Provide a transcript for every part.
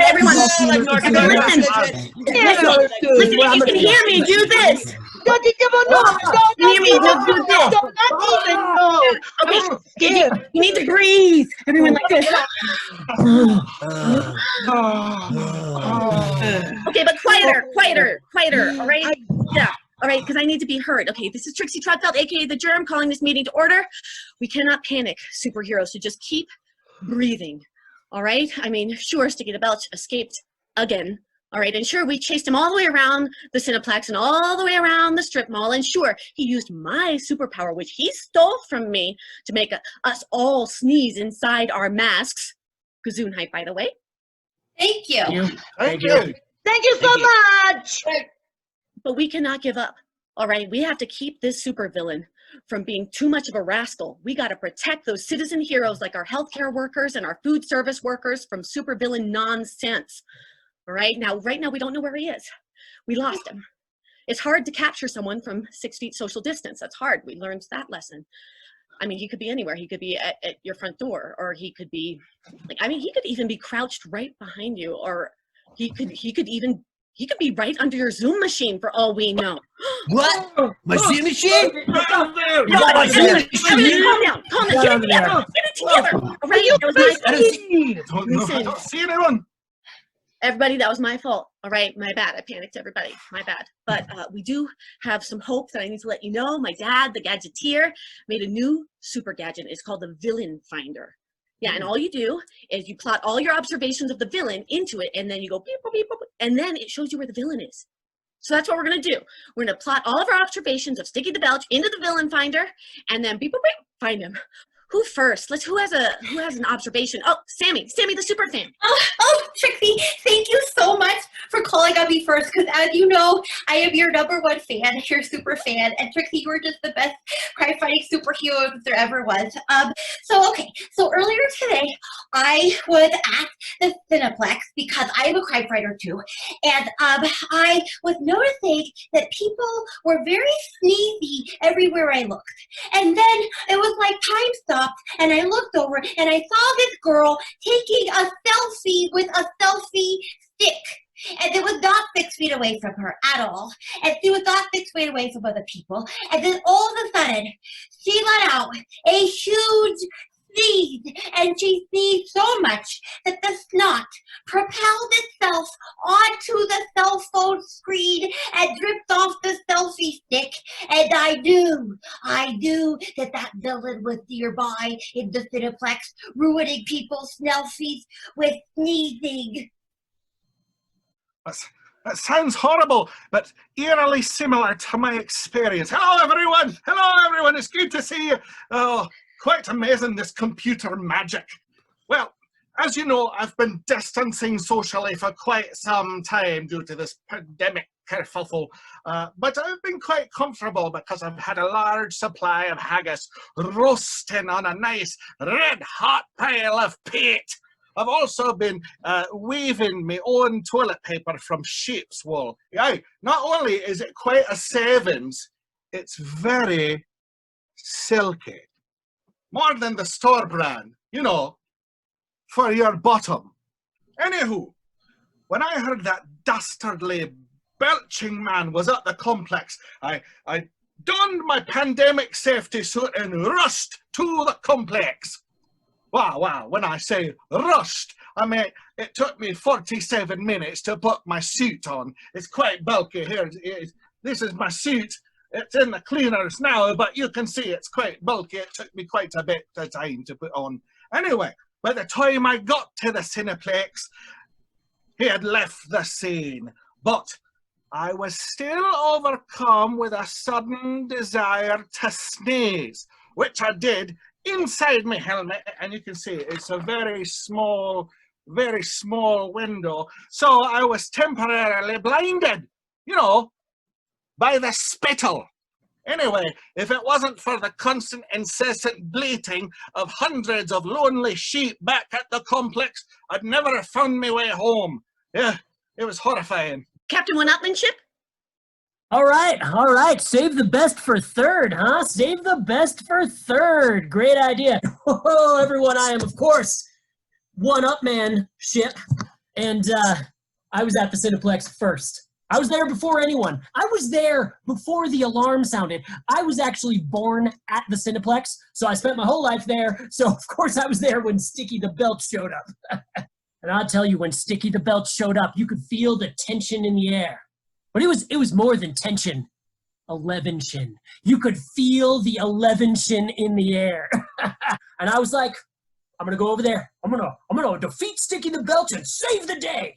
Everyone, listen. Listen, if you can hear me, do this. Don't Hear me, just do this. Okay, you need to breathe. Everyone like this. Okay, but quieter, all right? Yeah, all right, because I need to be heard. Okay, this is Trixie Trotfeld, aka The Germ, calling this meeting to order. We cannot panic, superheroes, so just keep breathing, all right? I mean, sure, Sticky the Belch escaped again, all right? And sure, we chased him all the way around the Cineplex and all the way around the strip mall, and sure, he used my superpower, which he stole from me, to make us all sneeze inside our masks. Gesundheit, by the way. Thank you. Thank you. Thank you so much. But we cannot give up, all right? We have to keep this supervillain from being too much of a rascal. We got to protect those citizen heroes like our healthcare workers and our food service workers from supervillain nonsense, all right? Right now, we don't know where he is. We lost him. It's hard to capture someone from 6 feet social distance. That's hard. We learned that lesson. I mean, he could be anywhere. He could be at your front door, or he could be, like, I mean, he could even be crouched right behind you, or he could be right under your Zoom machine for all we know. What? My Zoom machine? Calm down. Get it together. All right, that was my fault. I don't see anyone. Everybody, that was my fault. All right, my bad. I panicked everybody. My bad. But we do have some hope that I need to let you know. My dad, the gadgeteer, made a new super gadget. It's called the Villain Finder. Yeah, and all you do is you plot all your observations of the villain into it, and then you go beep, beep, beep, beep, and then it shows you where the villain is. So that's what we're gonna do. We're gonna plot all of our observations of Sticky the Belch into the Villain Finder, and then beep, beep, beep, find him. Who first? Who has an observation? Oh, Sammy the super fan. Oh, Trixie, thank you so much for calling on me first, because as you know, I am your #1 fan, your super fan, and Trixie, you were just the best crime-fighting superhero that there ever was. So earlier today, I was at the Cineplex because I am a crime fighter too, and I was noticing that people were very sneezy everywhere I looked, and then it was like time stopped, and I looked over, and I saw this girl taking a selfie with a selfie stick. And it was not 6 feet away from her at all. And she was not 6 feet away from other people. And then all of a sudden, she let out a huge sneeze. And she sneezed so much that the snot propelled itself onto the cell phone screen and dripped off the selfie stick. And I knew that villain was nearby in the Cineplex, ruining people's selfies with sneezing. That sounds horrible, but eerily similar to my experience. Hello, everyone. It's good to see you. Oh, quite amazing, this computer magic. Well, as you know, I've been distancing socially for quite some time due to this pandemic kerfuffle, but I've been quite comfortable because I've had a large supply of haggis roasting on a nice red-hot pile of peat. I've also been weaving my own toilet paper from sheep's wool. Yeah, not only is it quite a savings, it's very silky. More than the store brand, you know, for your bottom. Anywho, when I heard that dastardly belching man was at the complex, I donned my pandemic safety suit and rushed to the complex. Wow, when I say rushed, I mean it took me 47 minutes to put my suit on. It's quite bulky here. This is my suit. It's in the cleaners now, but you can see it's quite bulky. It took me quite a bit of time to put on. Anyway, by the time I got to the Cineplex, he had left the scene. But I was still overcome with a sudden desire to sneeze, which I did inside my helmet, and you can see it's a very small window. So I was temporarily blinded, you know, by the spittle. Anyway, if it wasn't for the constant incessant bleating of hundreds of lonely sheep back at the complex, I'd never have found my way home. Yeah, it was horrifying. Captain One-Upmanship? All right. Save the best for third, huh? Save the best for third. Great idea. Oh, everyone, I am, of course, One Up Man ship, and I was at the Cineplex first. I was there before anyone. I was there before the alarm sounded. I was actually born at the Cineplex, so I spent my whole life there. So, of course, I was there when Sticky the Belch showed up. And I'll tell you, when Sticky the Belch showed up, you could feel the tension in the air. But it was more than tension. 11-shin. You could feel the 11-shin in the air. And I was like, I'm gonna go over there. I'm gonna defeat Sticky the Belch and save the day.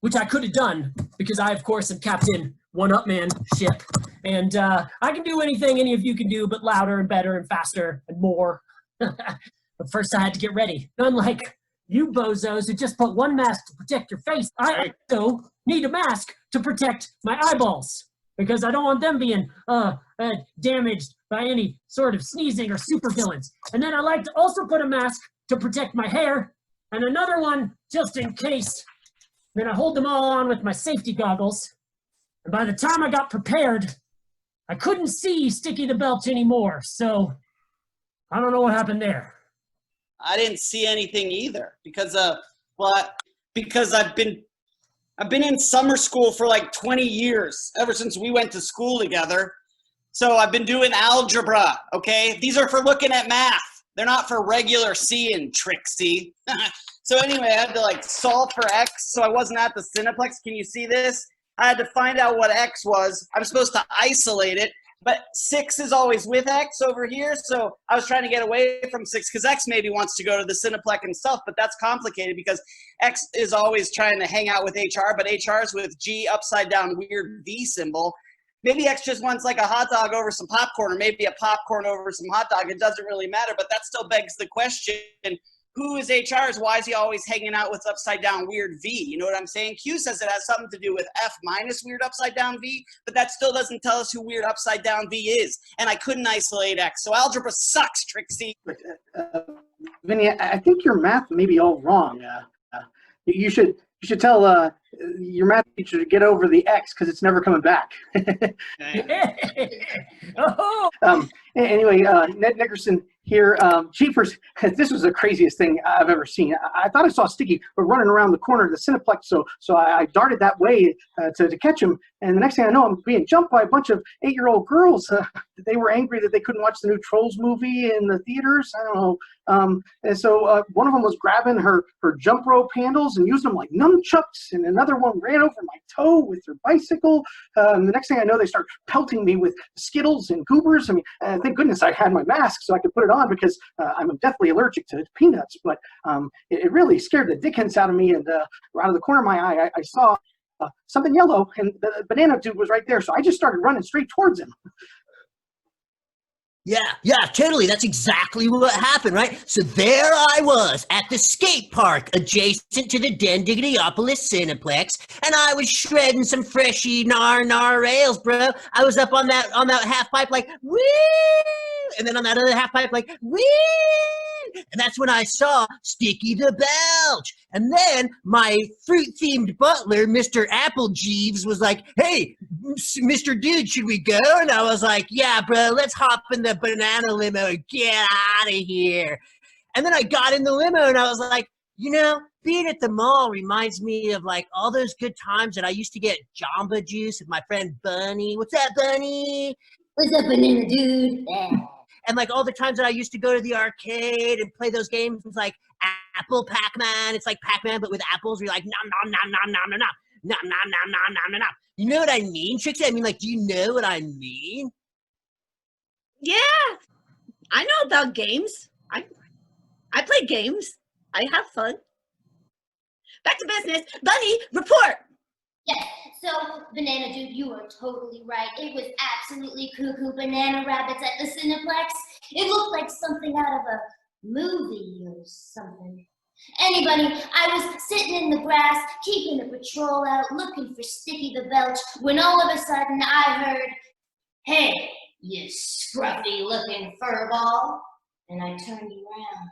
Which I could have done because I, of course, am Captain One Up Man ship. And I can do anything any of you can do, but louder and better and faster and more. But first I had to get ready. Unlike you bozos who just put one mask to protect your face, I also need a mask to protect my eyeballs because I don't want them being damaged by any sort of sneezing or supervillains. And then I like to also put a mask to protect my hair and another one just in case. Then I hold them all on with my safety goggles. And by the time I got prepared, I couldn't see Sticky the Belch anymore. So I don't know what happened there. I didn't see anything either because I've been in summer school for like 20 years, ever since we went to school together. So I've been doing algebra, okay? These are for looking at math. They're not for regular seeing, Trixie. So anyway, I had to like solve for X, so I wasn't at the Cineplex. Can you see this? I had to find out what X was. I'm supposed to isolate it, but 6 is always with X over here, so I was trying to get away from 6 because X maybe wants to go to the Cineplex himself, but that's complicated because X is always trying to hang out with HR, but HR is with G upside down weird V symbol. Maybe X just wants like a hot dog over some popcorn, or maybe a popcorn over some hot dog. It doesn't really matter, but that still begs the question, who is HR's? Why is he always hanging out with upside down weird V? You know what I'm saying? Q says it has something to do with F minus weird upside down V, but that still doesn't tell us who weird upside down V is. And I couldn't isolate X. So algebra sucks, Trixie. Vinny, I think your math may be all wrong. You should tell your math teacher to get over the X because it's never coming back. Oh! Anyway, Ned Nickerson here. Jeepers, this was the craziest thing I've ever seen. I thought I saw Sticky running around the corner of the Cineplex, so I darted that way to catch him. And the next thing I know, I'm being jumped by a bunch of 8-year-old girls. They were angry that they couldn't watch the new Trolls movie in the theaters. I don't know. And so one of them was grabbing her jump rope handles and using them like nunchucks, and another one ran over my toe with her bicycle. And the next thing I know, they start pelting me with Skittles and Goobers. I mean, thank goodness I had my mask so I could put it on because I'm deathly allergic to peanuts. But it really scared the dickens out of me. And out of the corner of my eye, I saw something yellow, and the banana dude was right there. So I just started running straight towards him. Yeah, totally. That's exactly what happened, right? So there I was at the skate park adjacent to the Dendigityopolis Cineplex, and I was shredding some freshy nar rails, bro. I was up on that half pipe like, woo! And then on that other half pipe like, woo! And that's when I saw Sticky the Belch. And then my fruit-themed butler, Mr. Applejeeves, was like, hey, Mr. Dude, should we go? And I was like, yeah, bro, let's hop in the banana limo and get out of here. And then I got in the limo and I was like, you know, being at the mall reminds me of like all those good times that I used to get Jamba Juice with my friend Bunny. What's up, Bunny? What's up, banana dude? And like all the times that I used to go to the arcade and play those games like Apple Pac-Man. It's like Pac-Man but with apples. Where you're like nom nom nom nom nom nom nom nom nom nom nom nom nom. You know what I mean, Trixie? I mean, like, do you know what I mean? Yeah, I know about games. I play games. I have fun. Back to business. Bunny, report. Yes, so Banana Dude, you are totally right. It was absolutely cuckoo banana rabbits at the Cineplex. It looked like something out of a movie or something. Anybody, I was sitting in the grass, keeping the patrol out, looking for Sticky the Belch, when all of a sudden I heard, hey, you scruffy looking furball. And I turned around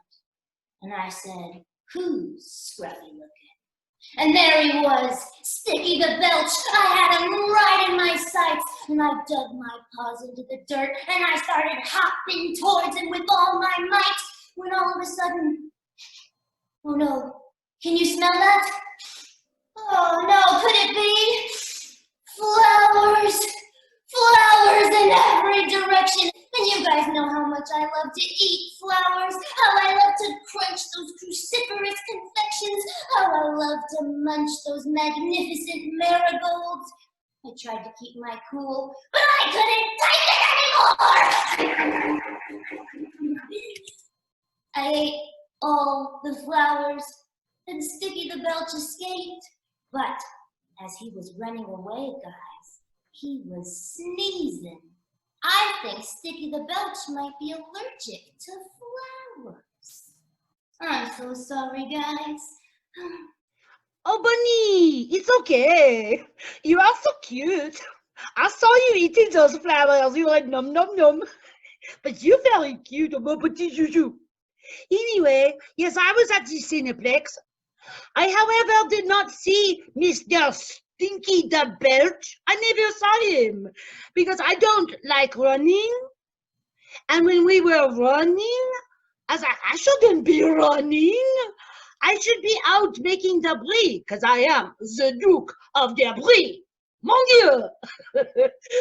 and I said, who's scruffy looking? And there he was, Sticky the Belch. I had him right in my sights, and I dug my paws into the dirt, and I started hopping towards him with all my might, when all of a sudden, oh no, can you smell that? Oh no, could it be? Flowers! Flowers in every direction! And you guys know how much I love to eat flowers, how I love to crunch those cruciferous confections, how I love to munch those magnificent marigolds. I tried to keep my cool, but I couldn't take it anymore! I ate all the flowers, and Sticky the Belch escaped. But as he was running away, guys, he was sneezing. I think Sticky the Belch might be allergic to flowers. I'm so sorry, guys. Oh, Bunny, it's okay. You are so cute. I saw you eating those flowers. You were like, nom, nom, nom. But you're very cute, mon petit joujou. Anyway, yes, I was at the Cineplex. I, however, did not see Mr. Stinky the Belch. I never saw him because I don't like running. And when we were running, I was like, I shouldn't be running. I should be out making debris because I am the Duke of Debris. Mon Dieu!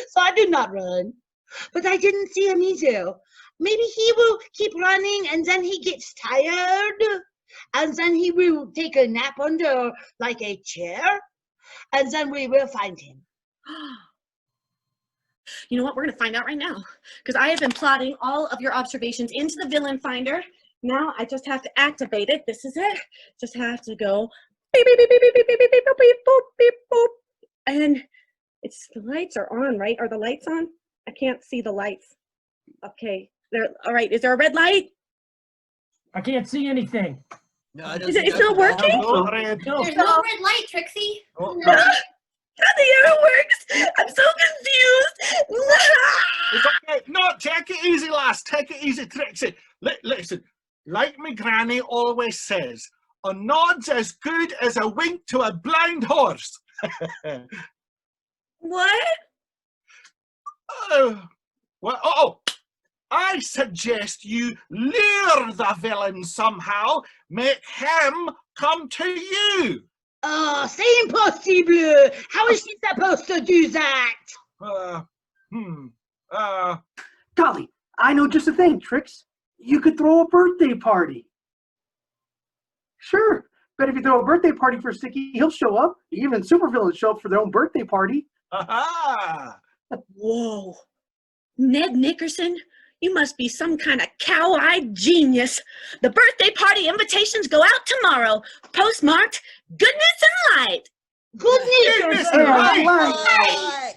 So I did not run. But I didn't see him either. Maybe he will keep running and then he gets tired. And then he will take a nap under like a chair. And then we will find him. You know what? We're going to find out right now. Because I have been plotting all of your observations into the villain finder. Now I just have to activate it. This is it. Just have to go beep, beep, beep, beep, beep, beep, beep, beep, beep, beep, boop, beep, boop. And it's the lights are on, right? Are the lights on? I can't see the lights. Okay. There. All right. Is there a red light? I can't see anything. No, I don't Is it, see it's not nothing. working? Oh, red. No. There's no red light, Trixie. Oh, Nothing ever works. I'm so confused. it's okay. No, take it easy, lass. Take it easy, Trixie. Listen, like my granny always says, a nod's as good as a wink to a blind horse. What? Well, I suggest you lure the villain somehow. Make him come to you. Oh, c'est impossible. How is she supposed to do that? Golly, I know just the thing, Trix. You could throw a birthday party. Sure, but if you throw a birthday party for Sticky, he'll show up. Even supervillains show up for their own birthday party. Aha! Whoa. Ned Nickerson, you must be some kind of cow-eyed genius. The birthday party invitations go out tomorrow, postmarked Goodness and Light. Goodness. Right.